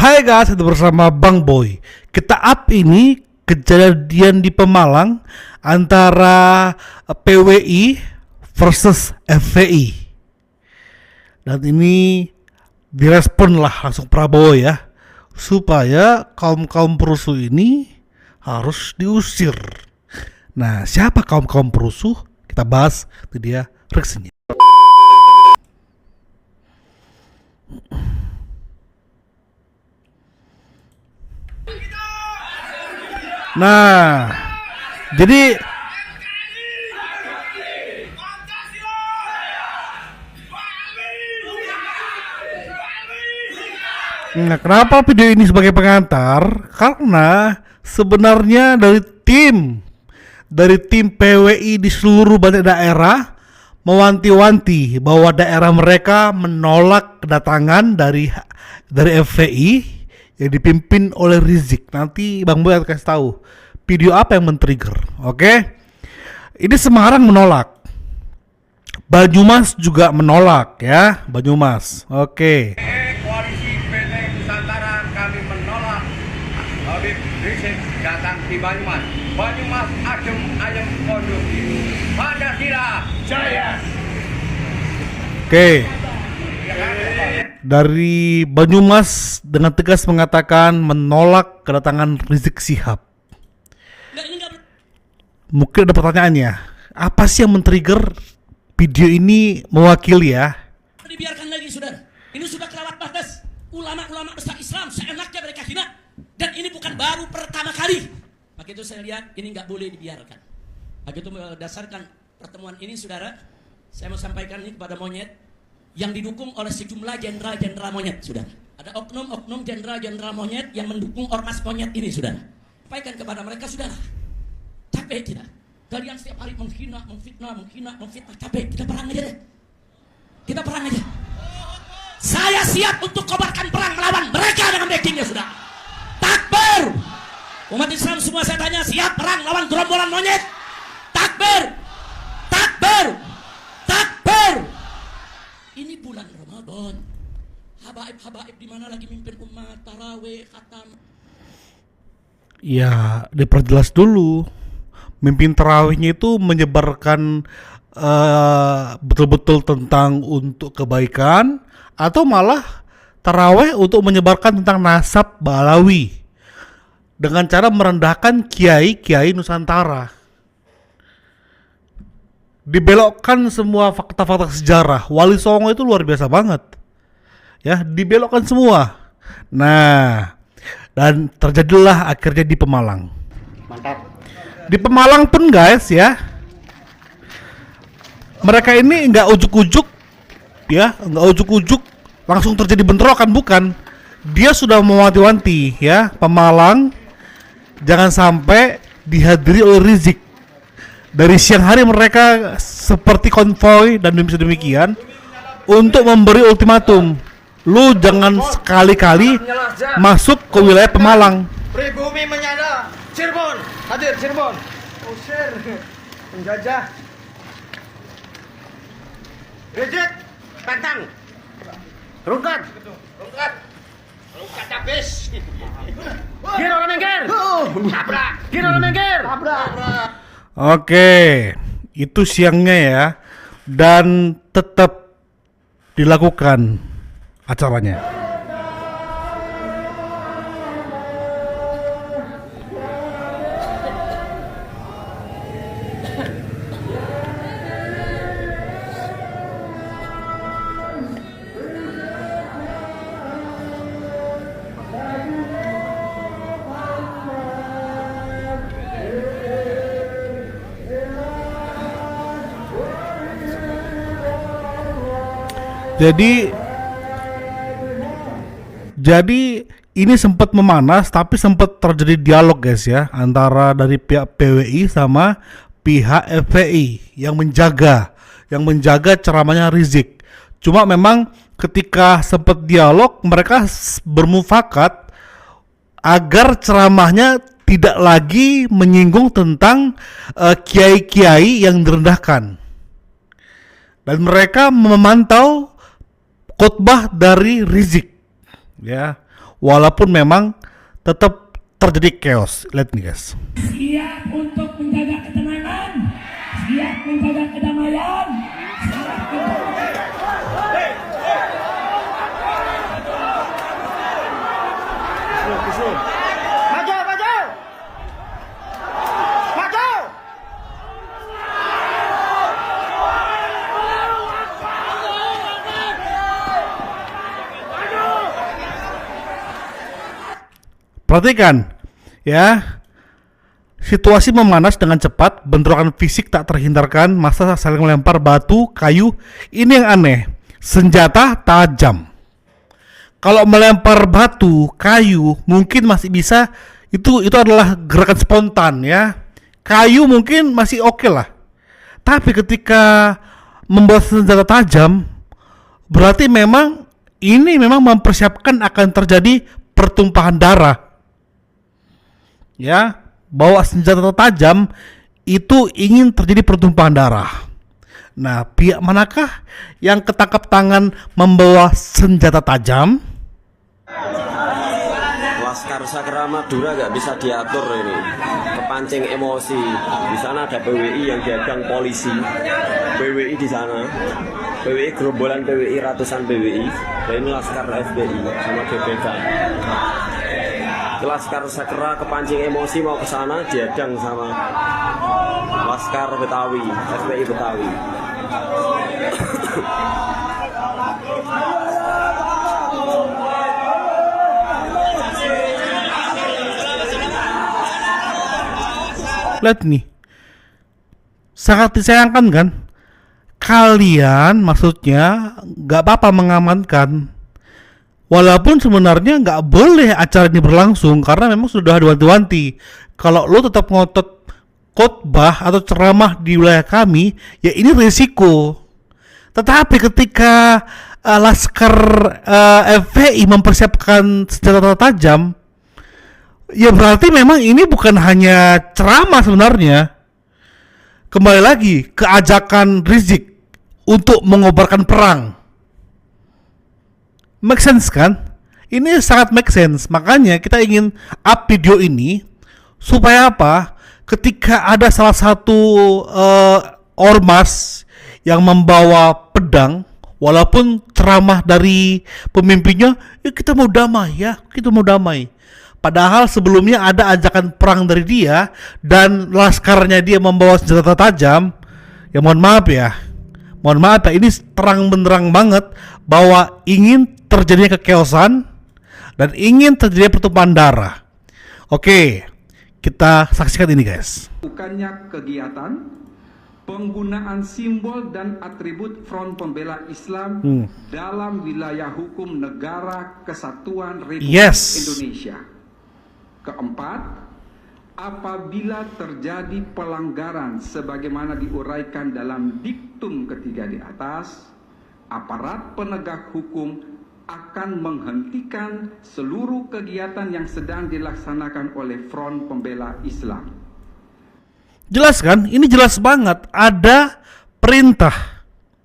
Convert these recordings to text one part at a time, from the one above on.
Hai guys, itu bersama Bang Boy. Kita up ini kejadian di Pemalang antara PWI versus FPI. Dan ini direspon lah langsung Prabowo ya, supaya kaum-kaum perusuh ini harus diusir. Nah, siapa kaum-kaum perusuh? Kita bahas, itu dia reaksinya. Nah, jadi kenapa video ini sebagai pengantar? Karena sebenarnya dari tim PWI di seluruh banyak daerah mewanti-wanti bahwa daerah mereka menolak kedatangan dari FPI yang dipimpin oleh Rizik. Nanti Bang Boy akan kasih tahu video apa yang men-trigger. Oke? Ini Semarang menolak, Banyumas juga menolak ya, Banyumas. Oke. Koalisi PT Nusantara kami menolak Habib Rizik datang di Banyumas. Banyumas adem ayem kondusif. Pancasila jaya. Oke. Dari Banyumas dengan tegas mengatakan menolak kedatangan Rizik Syihab. Mungkin ada pertanyaannya, apa sih yang men-trigger video ini mewakili ya? Dibiarkan lagi saudara, ini sudah kelewat batas. Ulama-ulama besar Islam seenaknya mereka hina, dan ini bukan baru pertama kali. Maka itu saya lihat ini nggak boleh dibiarkan. Maka itu berdasarkan pertemuan ini saudara, saya mau sampaikan ini kepada monyet yang didukung oleh sejumlah jenderal-jenderal monyet saudara. Ada oknum-oknum jenderal-jenderal monyet yang mendukung ormas monyet ini saudara. Sampaikan kepada mereka saudara, capek kita. Kalian setiap hari menghina, memfitnah, capek. Kita perang aja deh. Kita perang aja. Saya siap untuk kobarkan perang melawan mereka dengan backingnya sudah. Takbir. Umat Islam semua saya tanya, siap perang lawan gerombolan monyet? Takbir. Takbir. Takbir. Ini bulan Ramadan. Habaib-habaib di mana lagi mimpin umat, tarawih, khatam. Ya, diperjelas dulu. Mimpin tarawihnya itu menyebarkan betul-betul tentang untuk kebaikan, atau malah tarawih untuk menyebarkan tentang nasab Balawi dengan cara merendahkan kiai-kiai Nusantara. Dibelokkan semua fakta-fakta sejarah. Wali Songo itu luar biasa banget ya, dibelokkan semua. Nah, dan terjadilah akhirnya di Pemalang. Mantap. Di Pemalang pun guys ya, mereka ini nggak ujuk-ujuk ya, nggak ujuk-ujuk langsung terjadi bentrokan, bukan. Dia sudah mewanti-wanti ya, Pemalang jangan sampai dihadiri oleh Rizik. Dari siang hari mereka seperti konvoy dan demikian untuk memberi ultimatum, lu jangan sekali-kali masuk ke wilayah Pemalang. Pribumi menyala, Cirebon, hadir Cirebon. Usir, penjajah. Rizik, pantang. Rungkat. Rungkat habis. Gir orang mengger. Tabrak. Gir orang mengger. Tabrak. Oke, itu siangnya ya, dan tetap dilakukan acaranya. Jadi ini sempat memanas, tapi sempat terjadi dialog guys ya, antara dari pihak PWI sama pihak FPI yang menjaga ceramahnya Rizik. Cuma memang ketika sempat dialog, mereka bermufakat agar ceramahnya tidak lagi menyinggung tentang kiai-kiai yang direndahkan, dan mereka memantau khutbah dari Rizik ya, walaupun memang tetap terjadi chaos. Lihat nih guys. Siap untuk menjaga ketenangan, siap menjaga kedamaian, siap untuk Maju, maju! Maju! Perhatikan ya, situasi memanas dengan cepat, bentrokan fisik tak terhindarkan, masa saling melempar batu, kayu. Ini yang aneh, senjata tajam. Kalau melempar batu, kayu mungkin masih bisa, itu adalah gerakan spontan ya. Kayu mungkin masih oke lah. Tapi ketika membawa senjata tajam, berarti memang ini memang mempersiapkan akan terjadi pertumpahan darah. Ya, bawa senjata tajam itu ingin terjadi pertumpahan darah. Nah, pihak manakah yang ketangkap tangan membawa senjata tajam? Laskar Sakra Madura nggak bisa diatur ini, kepancing emosi. Di sana ada PWI yang dihadang polisi, PWI di sana, PWI gerombolan PWI, ratusan PWI, dan ini Laskar FPI sama BPK. Laskar Sakra kepancing emosi mau ke sana, dihadang sama Laskar Betawi, FPI Betawi. Lihat nih, sangat disayangkan kan? Kalian maksudnya nggak apa-apa mengamankan, walaupun sebenarnya nggak boleh acara ini berlangsung karena memang sudah diwanti-wanti. Kalau lo tetap ngotot khotbah atau ceramah di wilayah kami, ya ini risiko. Tetapi ketika Laskar FPI mempersiapkan senjata tajam, ya berarti memang ini bukan hanya ceramah sebenarnya. Kembali lagi ke ajakan Rizik untuk mengobarkan perang. Make sense kan? Ini sangat make sense. Makanya kita ingin up video ini supaya apa? Ketika ada salah satu ormas yang membawa pedang, walaupun ceramah dari pemimpinnya, ya kita mau damai ya, kita mau damai. Padahal sebelumnya ada ajakan perang dari dia dan laskarnya dia membawa senjata tajam. Ya mohon maaf ya, ini terang benderang banget bahwa ingin terjadinya kekeosan dan ingin terjadi pertumpahan darah. Oke, kita saksikan ini guys. Bukannya kegiatan penggunaan simbol dan atribut Front Pembela Islam dalam wilayah hukum Negara Kesatuan Republik Indonesia. Keempat, apabila terjadi pelanggaran sebagaimana diuraikan dalam diktum ketiga di atas, aparat penegak hukum akan menghentikan seluruh kegiatan yang sedang dilaksanakan oleh Front Pembela Islam. Jelas kan? Ini jelas banget. Ada perintah,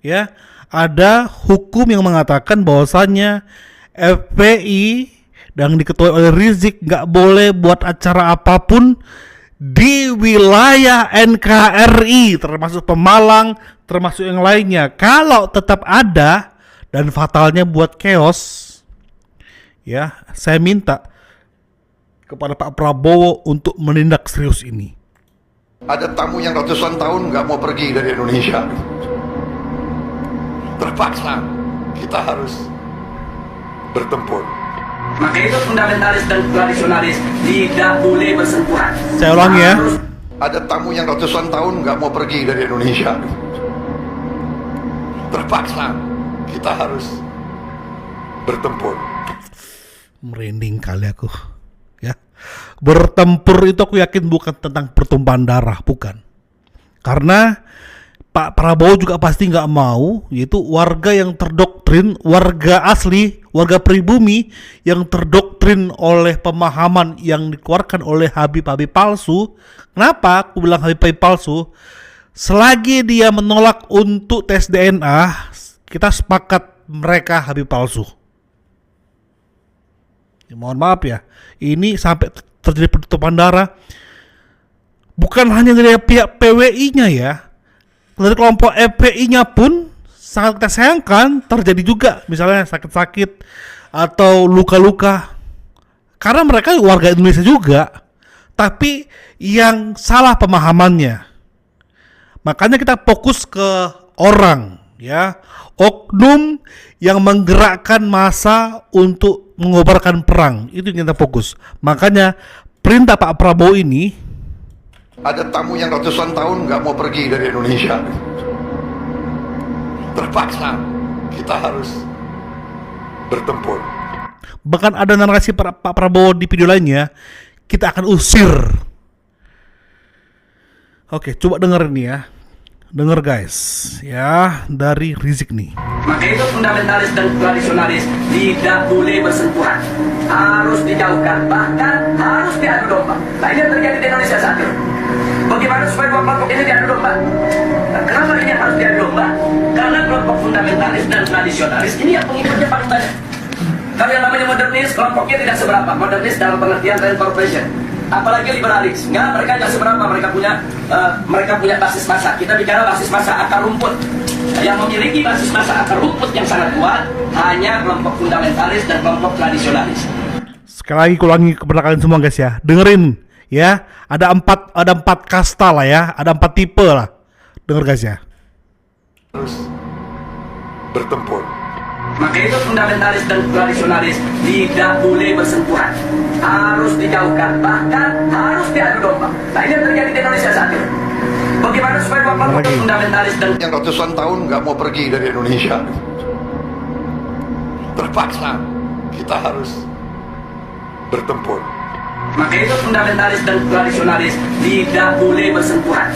ya. Ada hukum yang mengatakan bahwasannya FPI yang diketuai oleh Rizik nggak boleh buat acara apapun di wilayah NKRI, termasuk Pemalang, termasuk yang lainnya. Kalau tetap ada dan fatalnya buat chaos, ya saya minta kepada Pak Prabowo untuk menindak serius ini. Ada tamu yang ratusan tahun nggak mau pergi dari Indonesia. Terpaksa kita harus bertempur. Maka itu fundamentalis dan tradisionalis tidak boleh bersentuhan. Saya ulangi ya. Ada tamu yang ratusan tahun nggak mau pergi dari Indonesia. Terpaksa kita harus bertempur. Merinding kali aku, ya. Bertempur itu aku yakin bukan tentang pertumpahan darah, bukan. Karena Pak Prabowo juga pasti nggak mau, yaitu warga yang terdoktrin, warga asli, warga pribumi yang terdoktrin oleh pemahaman yang dikeluarkan oleh Habib-Habib palsu. Kenapa aku bilang Habib-Habib palsu? Selagi dia menolak untuk tes DNA, kita sepakat mereka Habib palsu. Mohon maaf ya, ini sampai terjadi pertumpahan darah. Bukan hanya dari pihak PWI-nya ya, dari kelompok FPI-nya pun sangat kita sayangkan terjadi juga, misalnya sakit-sakit atau luka-luka. Karena mereka warga Indonesia juga, tapi yang salah pemahamannya. Makanya kita fokus ke orang ya, oknum yang menggerakkan massa untuk mengobarkan perang, itu yang kita fokus. Makanya perintah Pak Prabowo ini, Ada tamu yang ratusan tahun nggak mau pergi dari Indonesia. Terpaksa kita harus bertempur. bahkan ada narasi Pak Prabowo di video lainnya, kita akan usir. Oke, coba denger ini ya. Denger guys, ya, dari Rizik nih. Maka itu fundamentalis dan tradisionalis tidak boleh bersentuhan, harus dijauhkan, bahkan harus diadu domba. Nah ini yang terjadi di Indonesia saat ini. Bagaimana supaya dua kelompok ini diadu domba? Nah, kenapa ini harus diadu domba? Karena kelompok fundamentalis dan tradisionalis ini yang pengikutnya paling banyak. Kalau yang namanya modernis, kelompoknya tidak seberapa. Modernis dalam pengertian transformation. Apalagi liberalis, mereka tidak seberapa, mereka punya basis massa. Kita bicara basis massa akar rumput. Yang memiliki basis massa akar rumput yang sangat kuat hanya kelompok fundamentalis dan kelompok tradisionalis. Sekali lagi ulangi kepada kalian semua guys ya, dengerin ya, ada empat kasta lah ya, ada 4 tipe lah, denger guys ya. Harus bertempur. Maka itu fundamentalis dan tradisionalis tidak boleh bersentuhan, harus dijauhkan, bahkan harus diadu domba. Nah ini yang terjadi di Indonesia saat ini. Bagaimana supaya dua kelompok fundamentalis dan Yang ratusan tahun nggak mau pergi dari Indonesia. Terpaksa kita harus bertempur. maka itu fundamentalis dan tradisionalis tidak boleh bersentuhan,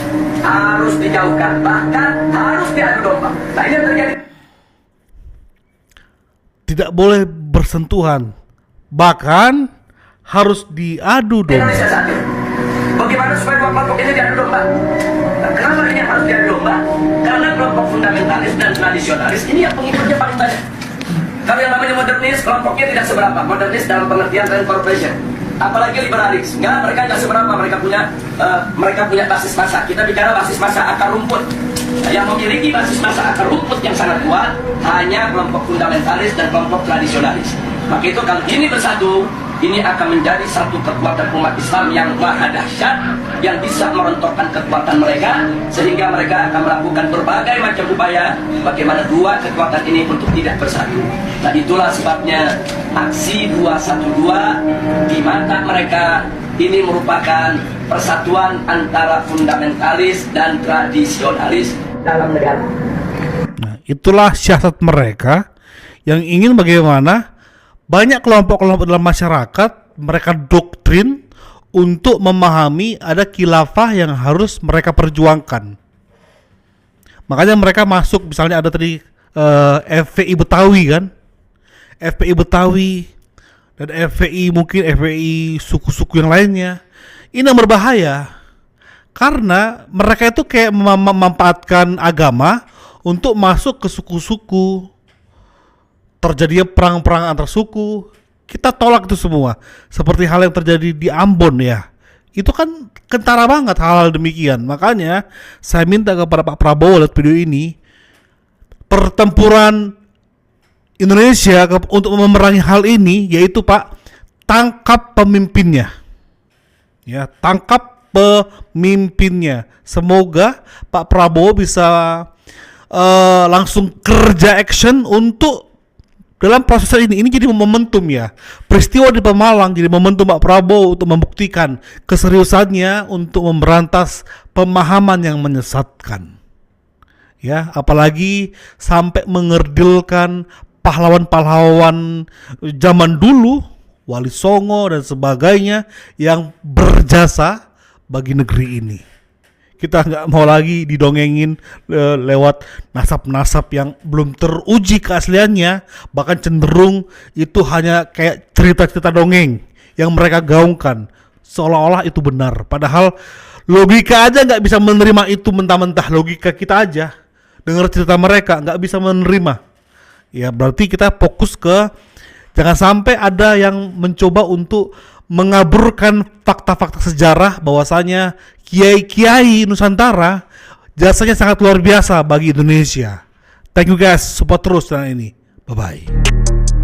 harus dijauhkan, bahkan harus diadu domba. Nah ini yang terjadi. Tidak boleh bersentuhan, bahkan harus diadu Di domba. Indonesia saat ini. Bagaimana supaya dua kelompok ini diadu domba? Nah, kenapa ini harus diadu domba? Karena kelompok fundamentalis dan tradisionalis ini yang pengikutnya paling banyak. Kalau yang namanya modernis, kelompoknya tidak seberapa. Modernis dalam pengertian transformation. Apalagi liberalis, mereka tidak seberapa. Mereka punya basis massa. Kita bicara basis massa akar rumput. Yang memiliki basis massa akar rumput yang sangat kuat hanya kelompok fundamentalis dan kelompok tradisionalis. Maka itu kalau ini bersatu, ini akan menjadi satu kekuatan umat Islam yang maha dahsyat, yang bisa merontokkan kekuatan mereka, sehingga mereka akan melakukan berbagai macam upaya bagaimana dua kekuatan ini untuk tidak bersatu. Nah itulah sebabnya aksi 212 di mata mereka ini merupakan persatuan antara fundamentalis dan tradisionalis dalam negara. Nah, itulah siasat mereka yang ingin bagaimana banyak kelompok-kelompok dalam masyarakat mereka doktrin untuk memahami ada khilafah yang harus mereka perjuangkan. Makanya mereka masuk, misalnya ada tadi FPI Betawi kan, FPI Betawi dan FPI mungkin FPI suku-suku yang lainnya. Ini yang berbahaya karena mereka itu kayak memanfaatkan agama untuk masuk ke suku-suku. Terjadinya perang-perang antar suku, kita tolak itu semua. Seperti hal yang terjadi di Ambon ya, itu kan kentara banget hal-hal demikian. Makanya saya minta kepada Pak Prabowo lihat video ini, pertempuran Indonesia untuk memerangi hal ini, yaitu Pak, tangkap pemimpinnya. Ya, tangkap pemimpinnya. Semoga Pak Prabowo bisa langsung kerja action untuk dalam proses ini jadi momentum ya. Peristiwa di Pemalang jadi momentum Pak Prabowo untuk membuktikan keseriusannya untuk memberantas pemahaman yang menyesatkan. Ya, apalagi sampai mengerdilkan pahlawan-pahlawan zaman dulu, Wali Songo dan sebagainya yang berjasa bagi negeri ini. Kita nggak mau lagi didongengin lewat nasab-nasab yang belum teruji keasliannya, bahkan cenderung itu hanya kayak cerita-cerita dongeng yang mereka gaungkan seolah-olah itu benar. Padahal logika aja nggak bisa menerima itu mentah-mentah. Logika kita aja dengar cerita mereka nggak bisa menerima. Ya berarti kita fokus ke Jangan sampai ada yang mencoba untuk mengaburkan fakta-fakta sejarah bahwasanya kiai-kiai Nusantara jasanya sangat luar biasa bagi Indonesia. Thank you guys, support terus channel ini. Bye-bye.